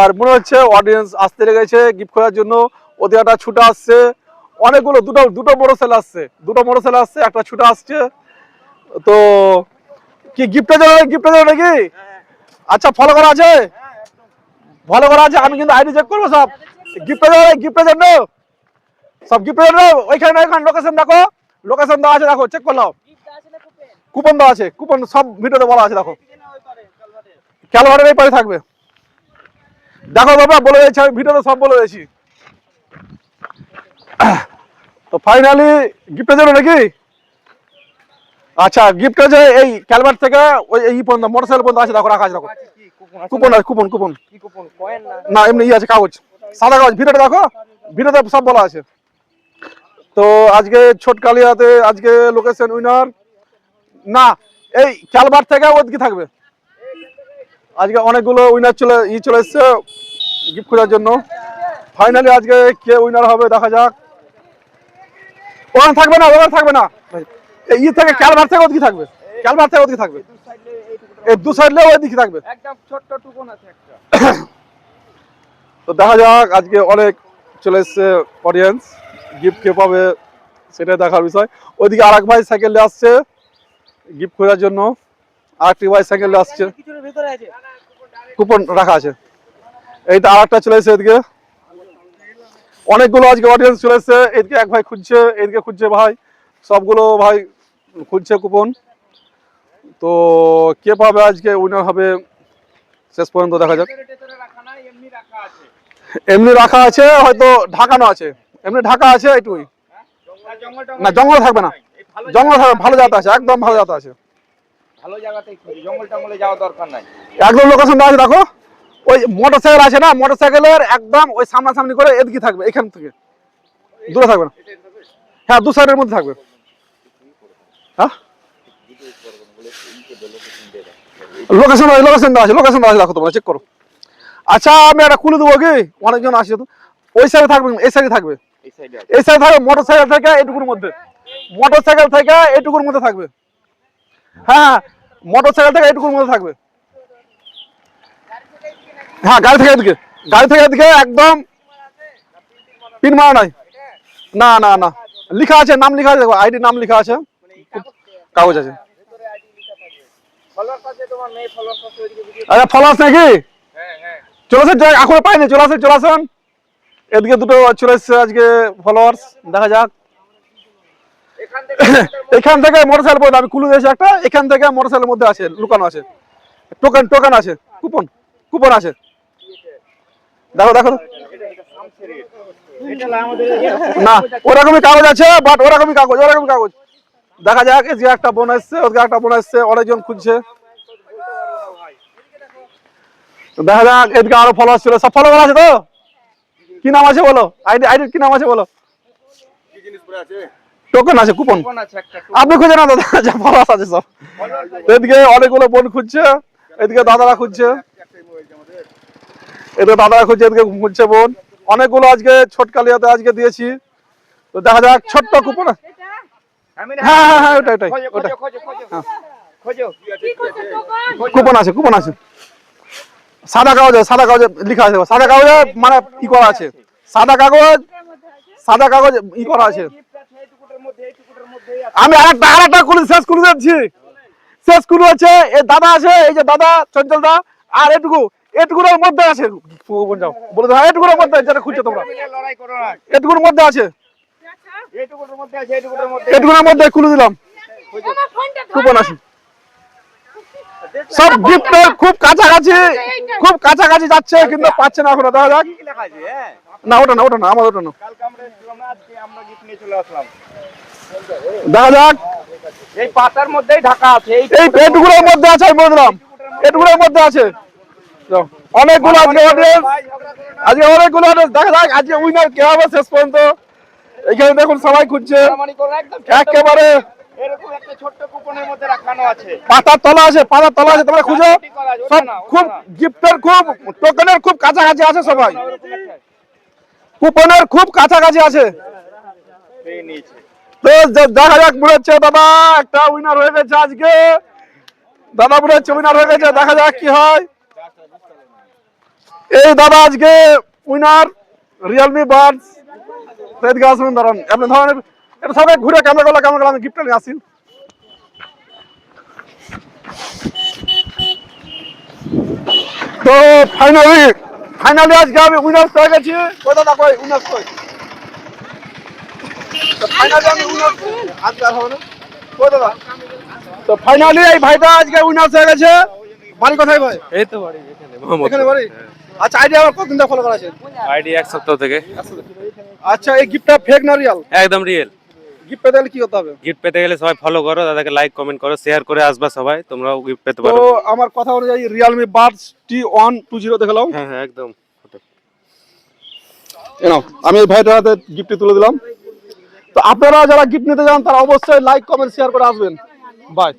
আর মনে হচ্ছে অডিয়েন্স আসতে লেগেছে গিফট করার জন্য। ওদের একটা ছুটা আসছে, অনেকগুলো দুটো মোটরসাইকেল আসছে, একটা ছুটা আসছে। তো কি গিফটের জন্য নাকি? আচ্ছা, ফলো করা আছে? আমি কিন্তু আইডি চেক করবো সব। গিফটের জন্য সব গিফটের জন্য। ওইখানে লোকেশন দেখো, লোকেশন দেওয়া আছে, দেখো চেক করলাম। কুপন দেওয়া আছে, কুপন সব ভিডিওতে বলা আছে, দেখো। ক্যালভারের এই পাশে থাকবে, দেখো বাবা, বলে দিয়েছি আমি, ভিডিওতে সব বলে দিয়েছি। তো ফাইনালি গিফটের জন্য নাকি? আচ্ছা, গিফট আছে এই ক্যালভার থেকে ওই এই পর্যন্ত মোটরসাইকেল পর্যন্ত আছে, দেখো রাখা আছে, দেখো। কুপন আছে, কুপন না, এমনি আছে, কাগজ, সাদা কাগজ। ভিডিওটা দেখো, ভিডিওতে সব বলা আছে। তো আজকে ছোট কালিয়াতে আজকে লোকেশন উইনার না, এই ক্যালভার থেকে ওদিকে থাকবে। আজকে অনেকগুলো উইনার চলে এসছে গিফট খোঁজার জন্য। ফাইনালি আজকে কে উইনার হবে দেখা যাক। ওখানে থাকবে না এই থেকে ক্যালভার থেকে ওদিকে থাকবে, এই দু সাইডে ওইদিকে থাকবে, একদম ছোট্ট টুকন আছে একটা। তো দেখা যাক আজকে অনেক চলে এসছে অডিয়েন্স, গিফট কে পাবে সেটাই দেখার বিষয়। ওইদিকে আরেক ভাই সাইকেল নিয়ে আসছে গিফট খোঁজার জন্য, আরেকটি ভাই সাইকেল নিয়ে আসছে, কুপন রাখা আছে। এইটা আরেকটা চলে এসছে এদিকে, অনেকগুলো আজকে অডিয়েন্স চলে এসছে। এদিকে এক ভাই খুঁজছে, এদিকে খুঁজছে ভাই, সবগুলো ভাই খুঁজছে কুপন। তো কে পাবে আজকে উইনার হবে শেষ পর্যন্ত দেখা যাক। এমনি রাখা আছে, হয়তো ঢাকানো আছে, এমনি ঢাকা আছে এইটুকুই। না, জঙ্গল থাকবে না, জঙ্গল থাকবে, ভালো জায়গা আছে, একদম ভালো জায়গা আছে, একদম লোকেশন দেওয়া আছে, দেখো। ওই মোটরসাইকেল আছে না, মোটরসাইকেলের একদম ওই সামনাসামনি করে এদিকে থাকবে, এখান থেকে দূরে থাকবে না। হ্যাঁ, দু সাইডের মধ্যে থাকবে। হ্যাঁ, লোকেশন দেওয়া আছে, দেখো তোমরা চেক করো। আচ্ছা, আমি একটা খুলে দেবো কি, অনেকজন আসছে তো। ওই সাইডে থাকবে, এই সাইডে থাকবে, মোটরসাইকেল থেকে এটুকুর মধ্যে, থাকবে। হ্যাঁ, মোটরসাইকেল থেকে এটুকুর মধ্যে থাকবে। হ্যাঁ, গাড়ি থেকে এদিকে একদম পিন মারা নাই। না, লিখা আছে, নাম লিখা আছে, দেখো আইডি নাম লিখা আছে, কাগজ আছে। আচ্ছা, ফলোয়ার্স নাকি? চলে আসেন, এখনো পাইনি, চলে আসেন। এদিকে দুটো চলে এসছে আজকে ফলোয়ার্স, দেখা যাক। এখান থেকে মোটরসাইকেল পড়ে, আমি খুলে দিয়েছি একটা, এখান থেকে মোটরসাইকেলের মধ্যে আছে, লুকানো আছে, টোকেন আছে, কুপন আছে, দেখো। না, ওরকমই কাগজ আছে, বাট ওরকমই কাগজ। দেখা যাক, যে একটা বোন আসছে, ওদিকে একটা বোন আসছে, অনেকজন খুঁজছে। দেখা যাক, এদিকে আরো ফলোয়ার ছিল, সব ফলো করা আছে তো? কি নাম আছে বলো, আইডির কি নাম আছে বলো? টোকেন আছে, কুপন আপনি খুঁজে না দাদা, যা ফলোয়ার আছে সব। এদিকে অনেকগুলো বোন খুঁজছে, এদিকে দাদারা খুঁজছে, এদিকে খুঁজছে বোন। অনেকগুলো আজকে ছোট কালিয়াতে আজকে দিয়েছি। তো দেখা যাক, ছোট্ট কুপন। হ্যাঁ, ওটাই কুপন আছে। সাদা কাগজে লিখা আছে, সাদা কাগজে মানে ই করা আছে, সাদা কাগজ ই করা আছে। আমি আরেকটা শেষ করে যাচ্ছি, এই দাদা আছে, এই যে দাদা চঞ্চল দা, আর এটুকুর মধ্যে আছে, বলে দাও, এটুকুর মধ্যে যেটা খুঁজছো তোমরা, এটুকুর মধ্যে আছে, এটুকুর মধ্যে খুলে দিলাম, কুপন আছে। সব গিফটের খুব কাছাকাছি যাচ্ছে, কিন্তু পাচ্ছে না এখনো, দেখা যাক। না, ওটা না, আমার ওটা না, দেখা যাক। এই পাতার মধ্যেই ঢাকা আছে, এইটুকুর মধ্যে আছে, আমি বলে দিলাম, এটুকুর মধ্যে আছে। অনেকগুলো দেখা যাক আজকে উইনার কে হবে শেষ পর্যন্ত। এখানে দেখুন সবাই খুঁজছে, একেবারে পাতার তলা আছে, তোমরা খুঁজো। সব খুব গিফটের, খুব টোকেনের খুব কাছাকাছি আছে, সবাই কুপনের খুব কাছাকাছি আছে। তো দেখা যাক, মনে হচ্ছে দাদা একটা উইনার হয়ে গেছে আজকে, দেখা যাক কি হয়। এই দাদা আজকে উইনার রিয়েলমি বাডস সেট গাছ ধরেন আপনি ধরেন এটা সবাই ঘুরে ক্যামেরা আমি গিফটটা নিয়ে আসি। তো ফাইনালি আজকে আমি উইনার পেয়ে গেছি। কই দাদা কই উইনার কই? তো ফাইনালি আমি উইনার আজকে আর হবে না। কই দাদা? তো ফাইনালি এই ভাইটা আজকে উইনার হয়ে গেছে। বাড়ি কোথায় ভাই? এই তো বাড়ি এখানে মোহাম্মদপুর। এখানে বাড়ি। আচ্ছা আইডিয়া আমার কতদিন ধরে ফলো করা আছে? আইডি এক সপ্তাহ থেকে। আচ্ছা এই গিফটটা ফেক না রিয়েল? একদম রিয়েল। গিফট পেতে গেলে কি করতে হবে? গিফট পেতে গেলে সবাই ফলো করো, দাদাকে লাইক কমেন্ট করো, শেয়ার করে আসবা সবাই, তোমরাও গিফট পেতে তো পারো। আমার কথা অনুযায়ী রিয়েলমি বাডস T120 দেখালাম। হ্যাঁ হ্যাঁ একদম। এনাও আমি এই ভাইটার হাতে গিফটটি তুলে দিলাম। তো আপনারা যারা গিফট নিতে যান তারা অবশ্যই লাইক কমেন্ট শেয়ার করে আসবেন। বাই।